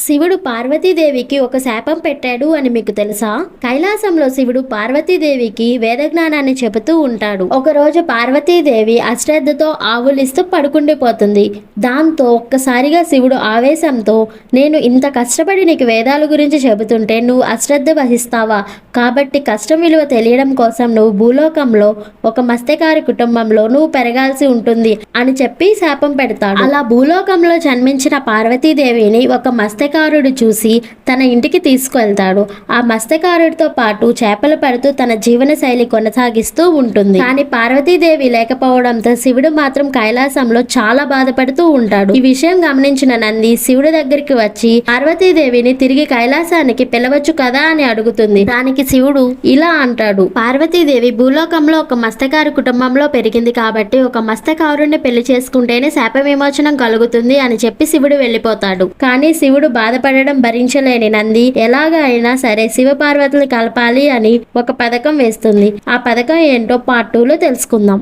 శివుడు పార్వతీదేవికి ఒక శాపం పెట్టాడు అని మీకు తెలుసా? కైలాసంలో శివుడు పార్వతీదేవికి వేదజ్ఞానాన్ని చెబుతూ ఉంటాడు. ఒకరోజు పార్వతీదేవి అశ్రద్ధతో ఆవులిస్తూ పడుకుండిపోతుంది. దాంతో ఒక్కసారిగా శివుడు ఆవేశంతో, నేను ఇంత కష్టపడి నీకు వేదాల గురించి చెబుతుంటే నువ్వు అశ్రద్ధ వహిస్తావా? కాబట్టి కష్టం విలువ తెలియడం కోసం నువ్వు భూలోకంలో ఒక మత్స్యకారి కుటుంబంలో నువ్వు పెరగాల్సి ఉంటుంది అని చెప్పి శాపం పెడతాడు. అలా భూలోకంలో జన్మించిన పార్వతీదేవిని ఒక మత్స్యకారుడు చూసి తన ఇంటికి తీసుకువెళ్తాడు. ఆ మత్స్యకారుడితో పాటు చేపలు పడుతూ తన జీవన శైలి కొనసాగిస్తూ ఉంటుంది. కానీ పార్వతీదేవి లేకపోవడంతో శివుడు మాత్రం కైలాసంలో చాలా బాధపడుతూ ఉంటాడు. ఈ విషయం గమనించిన నంది శివుడి దగ్గరికి వచ్చి పార్వతీదేవిని తిరిగి కైలాసానికి పిలవచ్చు కదా అని అడుగుతుంది. దానికి శివుడు ఇలా అంటాడు, పార్వతీదేవి భూలోకంలో ఒక మత్స్యకారు కుటుంబంలో పెరిగింది కాబట్టి ఒక మత్స్యకారుడిని పెళ్లి చేసుకుంటేనే శాప విమోచనం కలుగుతుంది అని చెప్పి శివుడు వెళ్ళిపోతాడు. కానీ శివుడు బాధపడడం భరించలేని నంది ఎలాగా అయినా సరే శివపార్వతులు కలపాలి అని ఒక పథకం వేస్తుంది. ఆ పథకం ఏంటో పార్ట్ 2లో తెలుసుకుందాం.